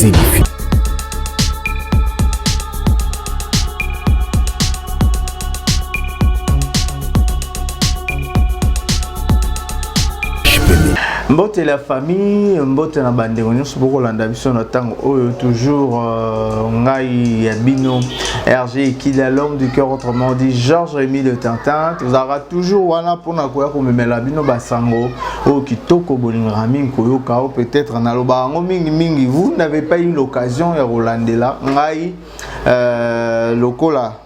Zénith. Mbote la famille, mbote na bande nyonso boko landa biso na tango oyo toujours ngai ya bino RG Kila l'homme du cœur, autrement dit Georges Rémy le Tintin. Vous aura toujours wana pona koya ko memela bino basango o kitoko bolinga mingi koyoka o peut-être na loba ngo mingi mingi. Vous n'avez pas eu l'occasion ya rolandela ngai lokola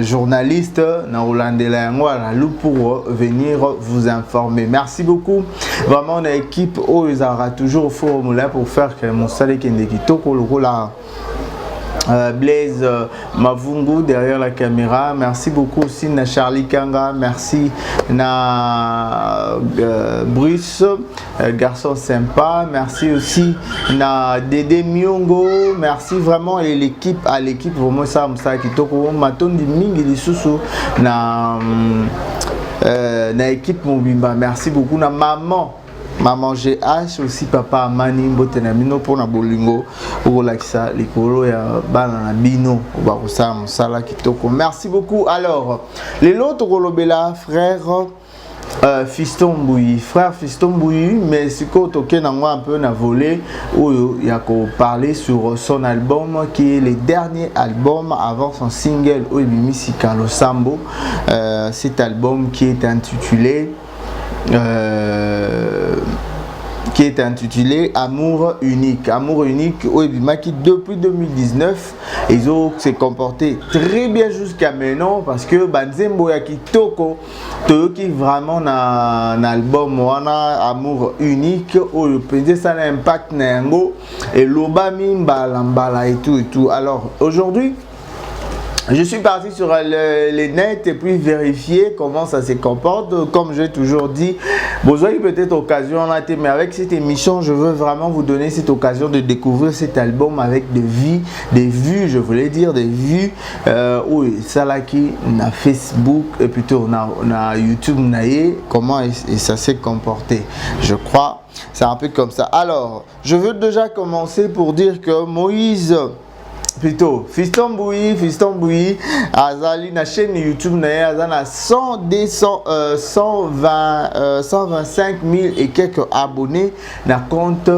journaliste na rolandela yango ala lu pour venir vous informer. Merci beaucoup. Vraiment on a équipe où ils aura toujours au formulaire pour faire que mon salé kende kitoko lokola Blaise Mavungu derrière la caméra. Merci beaucoup aussi na Charlie Kanga, merci na Bruce, garçon sympa, merci aussi na Dédé Miongo, merci vraiment et l'équipe à l'équipe vraiment ça kitoko matondi mingi lisusu na équipe Mobimba. Merci beaucoup na Maman GH aussi papa Amani mbotena mino pour na bolingo okolakisa likolo ya bana na bino obakosa mosala kitoko. Merci beaucoup. Alors les autres kolobela frère Fiston Bouyi, frère Fiston Bouyi, mais si tu as un peu na volé où il y a parler sur son album qui est le dernier album avant son single Oibimisi Carlo Sambo. Cet album qui est intitulé Amour unique. Amour unique, qui depuis 2019, ils ont se comporté très bien jusqu'à maintenant parce que Banzembo Yakitoko, qui vraiment un album Amour unique, où le PD ça a un impact et l'Obami Mbala et tout. Alors aujourd'hui, je suis parti sur les nets et puis vérifier comment ça se comporte. Comme j'ai toujours dit, vous avez peut-être occasion, mais avec cette émission, je veux vraiment vous donner cette occasion de découvrir cet album avec des vues, je voulais dire des vues. Oui, ça là qui na Facebook et plutôt na YouTube, comment ça s'est comporté. Je crois, c'est un peu comme ça. Alors, je veux déjà commencer pour dire que Moïse. Plutôt, Fiston Bouyi, Azali na chaîne YouTube na Azana 125 000 et quelques abonnés na compte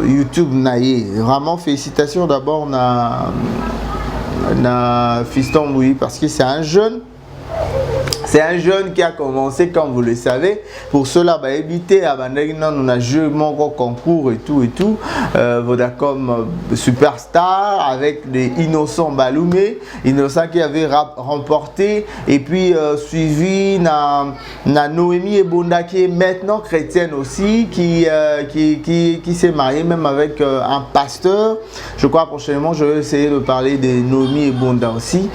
YouTube na ye. Vraiment félicitations d'abord na Fiston Bouyi parce que c'est un jeune. C'est un jeune qui a commencé, comme vous le savez. Pour cela, éviter à on a joué mon concours et tout. Vodacom Superstar avec les Innocents Baloumé. Innocent qui avait remporté. Et puis suivi na Noémie Ebonda qui est maintenant chrétienne aussi. Qui s'est mariée même avec un pasteur. Je crois prochainement, je vais essayer de parler de Noémie Ebonda aussi.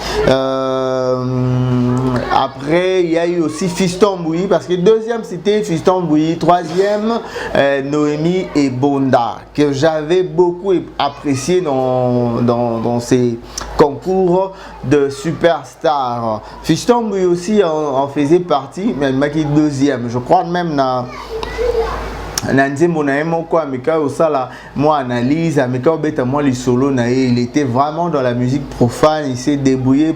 Après, il y a eu aussi Fiston Bouyi, parce que deuxième c'était Fiston Bouyi, troisième Noémie Ebonda, que j'avais beaucoup apprécié dans ces concours de superstars. Fiston Bouyi aussi en faisait partie, mais il qui deuxième, je crois même na moi analyse il était vraiment dans la musique profane, il s'est débrouillé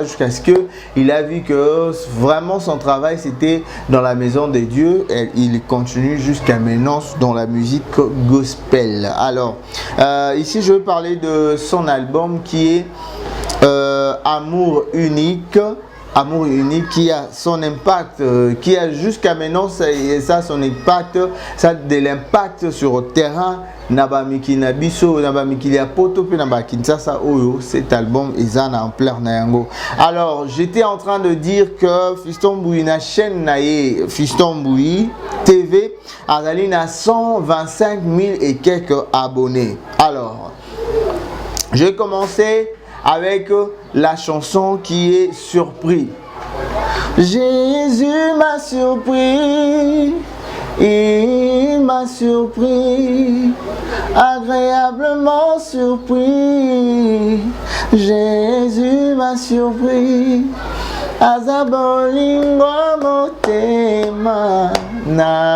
jusqu'à ce que il a vu que vraiment son travail c'était dans la maison de Dieu et il continue jusqu'à maintenant dans la musique gospel. Alors ici je veux parler de son album qui est Amour unique. Amour unique qui a son impact, qui a jusqu'à maintenant ça son impact, ça de l'impact sur le terrain. Nabamiki Nabiso, Nabamiki Poto, Nabakinsasa Oyo, cet album est en plein Nayango. Alors j'étais en train de dire que Fiston Bouyi na chaîne naie Fiston Bouyi TV Azaline a 125 000 et quelques abonnés. Alors je vais commencer avec la chanson qui est Surpris. Jésus m'a surpris, il m'a surpris, agréablement surpris. Jésus m'a surpris, azabolingo motema nangae.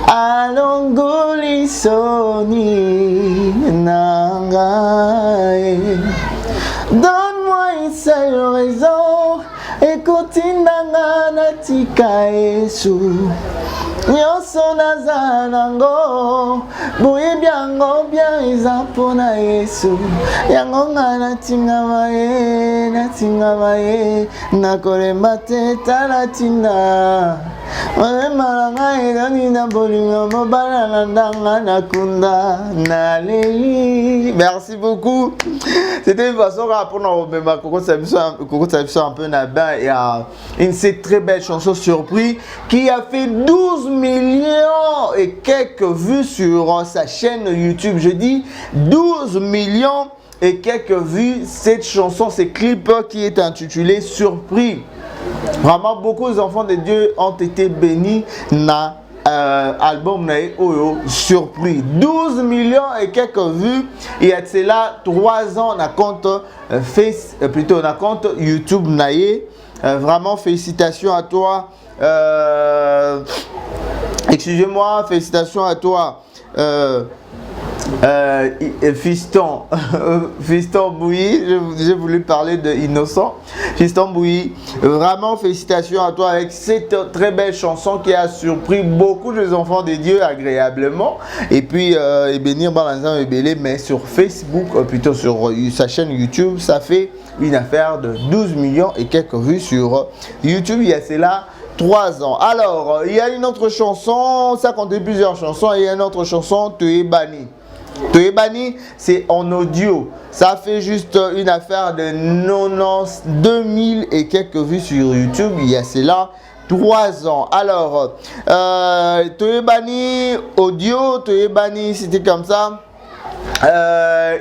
Allons soni nangae. Donne-moi une seule raison, écoute nanga natika Yesu. Nyonso naza nango, boyebi yango bien eza mpona Yesu. Yango nga natingama ye, nakolemba te tala ntina. Motema na ngai ezali na bolingo mobala na ndanga nakunda naleli. Merci beaucoup. C'était une façon pour nous remettre Coco Sabiso un peu là-bas. Il y a une très belle chanson surprise qui a fait 12 millions et quelques vues sur sa chaîne YouTube. Je dis 12 millions et quelques vues. Cette chanson, ce clip qui est intitulé Surpris. Vraiment, beaucoup d'enfants de Dieu ont été bénis dans album nae Oyo Surpris. 12 millions et quelques vues. Il y a cela 3 ans na compte plutôt na compte YouTube nae. Vraiment félicitations à toi. Excusez-moi, félicitations à toi. Fiston Fiston Bouilly, j'ai voulu parler de Innocent. Fiston Bouilly, vraiment félicitations à toi avec cette très belle chanson qui a surpris beaucoup de enfants de Dieu agréablement. Et puis bénir Balanzan et Belé, mais sur Facebook, plutôt sur sa chaîne YouTube, ça fait une affaire de 12 millions et quelques vues sur YouTube. Il y a cela 3 ans. Alors, il y a une autre chanson, ça compte plusieurs chansons, il y a une autre chanson, Toyebani. Toyebani, c'est en audio. Ça fait juste une affaire de 92 000 et quelques vues sur YouTube. Il y a cela 3 ans. Alors, Toyebani, audio, Toyebani, c'était comme ça.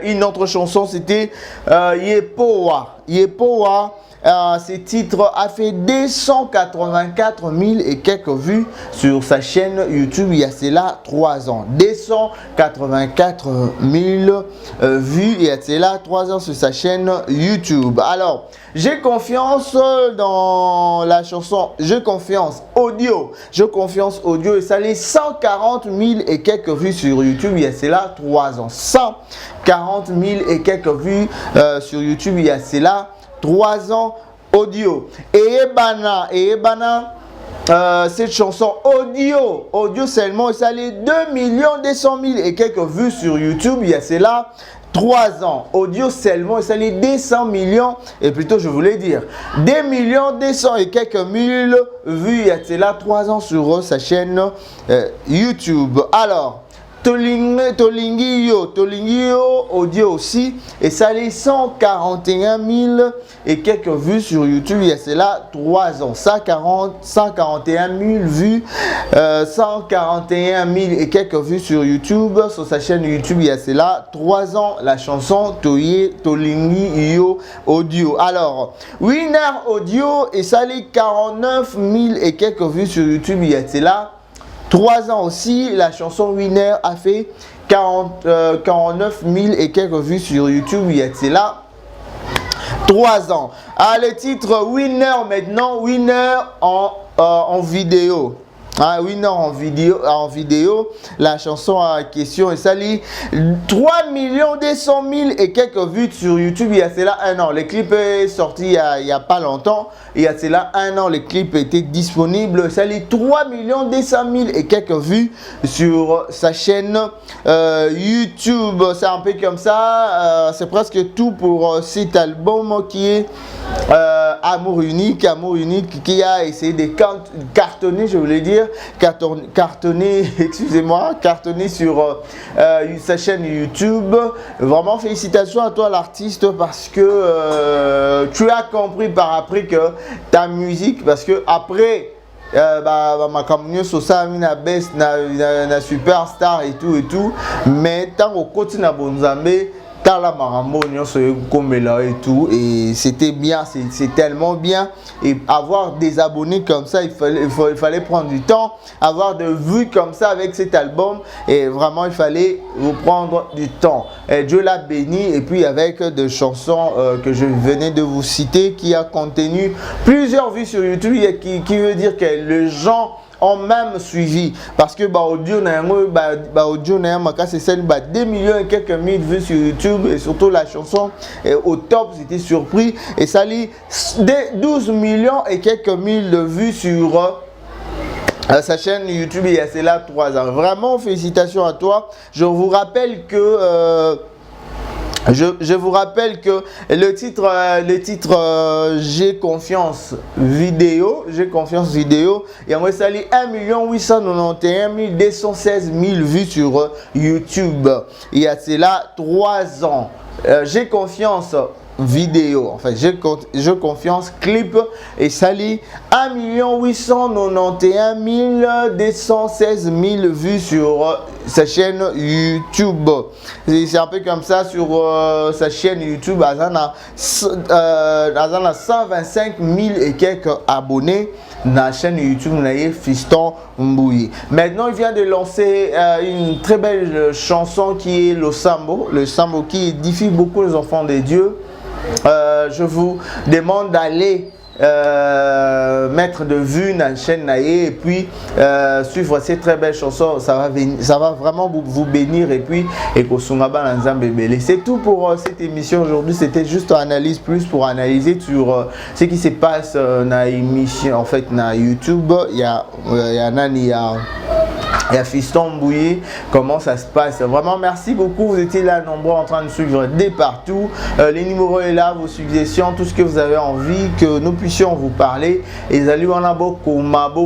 Une autre chanson, c'était Yepowa. Yepowa. Ce titre a fait 284 000 et quelques vues sur sa chaîne YouTube. Il y a cela 3 ans. 284 000 vues. Il y a cela 3 ans sur sa chaîne YouTube. Alors, j'ai confiance dans la chanson. J'ai confiance audio. J'ai confiance audio. Et ça les 140 000 et quelques vues sur YouTube. Il y a cela 3 ans. 140 000 et quelques vues sur YouTube. Il y a cela 3 ans audio. Et Ebana, cette chanson audio seulement, ça les 2 200 000 et quelques vues sur YouTube. Il y a cela 3 ans. Audio seulement, ça les 200 millions, et plutôt je voulais dire 2 200 et quelques mille vues. Il y a cela 3 ans sur sa chaîne YouTube. Alors, Tolingi yo audio aussi, et ça les 141 000 et quelques vues sur YouTube. Il y a cela 3 ans. 141 000 vues, 141 000 et quelques vues sur YouTube. Sur sa chaîne YouTube, il y a cela 3 ans. La chanson Tolingi yo audio. Alors, Winner audio, et ça les 49 000 et quelques vues sur YouTube. Il y a cela 3 ans aussi. La chanson Winner a fait 49 000 et quelques vues sur YouTube. Il y a cela 3 ans. Ah, le titre Winner maintenant, Winner en vidéo. Ah, Winner en vidéo, la chanson en question, et ça lit 3 200 000 et quelques vues sur YouTube. Il y a cela 1 an. Le clip est sorti il n'y a pas longtemps. Il y a cela 1 an. Le clip était disponible. Ça lit 3 200 000 et quelques vues sur sa chaîne YouTube. C'est un peu comme ça. C'est presque tout pour cet album qui est Amour unique qui a essayé de cartonner, je voulais dire. Cartonné, excusez-moi, cartonné sur sa chaîne YouTube. Vraiment félicitations à toi l'artiste, parce que tu as compris par après que ta musique, parce que après ma campagne sur ça, na best, na superstar et tout, mais tant au côté na bonzambe la maramonion comme là et tout, et c'était bien, c'est tellement bien. Et avoir des abonnés comme ça, il fallait prendre du temps, avoir de vues comme ça avec cet album, et vraiment il fallait vous prendre du temps. Et Dieu l'a béni, et puis avec des chansons que je venais de vous citer, qui a contenu plusieurs vues sur YouTube, qui veut dire que les gens ont même suivi parce que audio audio c'est celle 2 millions et quelques mille vues sur YouTube et surtout la chanson au top, c'était surpris et ça lit 12 millions et quelques mille de vues sur sa chaîne YouTube il y a cela 3 ans. Vraiment félicitations à toi. Je vous rappelle que je vous rappelle que le titre J'ai confiance vidéo, et en ça lit 1 891 216 000 vues sur YouTube. Il y a cela 3 ans. J'ai confiance vidéo, enfin j'ai confiance clip et ça lit 1 891 216 000 vues sur sa chaîne YouTube. C'est un peu comme ça sur sa chaîne YouTube. Azana 125 000 et quelques abonnés dans la chaîne YouTube Fiston Mbouyi. Maintenant il vient de lancer une très belle chanson qui est le sambo qui édifie beaucoup les enfants de Dieu. Je vous demande d'aller mettre de vues dans la chaîne et puis suivre ces très belles chansons. Ça va vraiment vous bénir et puis c'est tout pour cette émission aujourd'hui. C'était juste une analyse plus pour analyser sur ce qui se passe dans l'émission en fait dans YouTube. Il y a Fiston Mbouyi, comment ça se passe. Vraiment merci beaucoup, vous étiez là nombreux en train de suivre dès partout. Les numéros est là, vos suggestions, tout ce que vous avez envie que nous puissions vous parler. Et salut, on a beau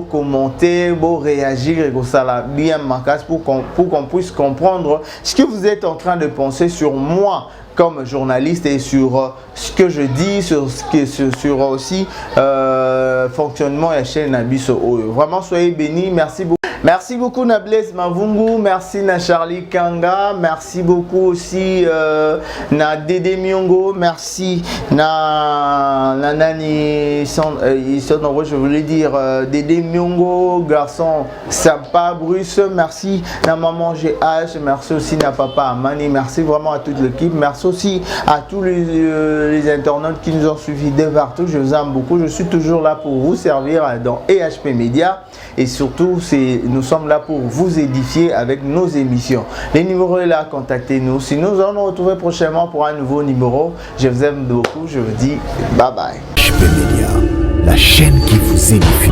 commenter, beau réagir et ça la bien marquage pour qu'on puisse comprendre ce que vous êtes en train de penser sur moi comme journaliste et sur ce que je dis, sur aussi fonctionnement de la chaîne Nabiso. Vraiment soyez bénis, merci beaucoup. Merci beaucoup Nables Mavungu, merci na Charlie Kanga, merci beaucoup aussi na Dede Miongo, merci na Nani, je voulais dire Dede Miongo, garçon sympa, Bruce, merci na Maman GH, merci aussi na Papa Amani, merci vraiment à toute l'équipe, merci aussi à tous les internautes qui nous ont suivis de partout, je vous aime beaucoup, je suis toujours là pour vous servir dans EHP Media et surtout nous sommes là pour vous édifier avec nos émissions. Les numéros est là, contactez-nous. Si nous allons nous retrouver prochainement pour un nouveau numéro, je vous aime beaucoup. Je vous dis bye bye. EHP Media, la chaîne qui vous édifie.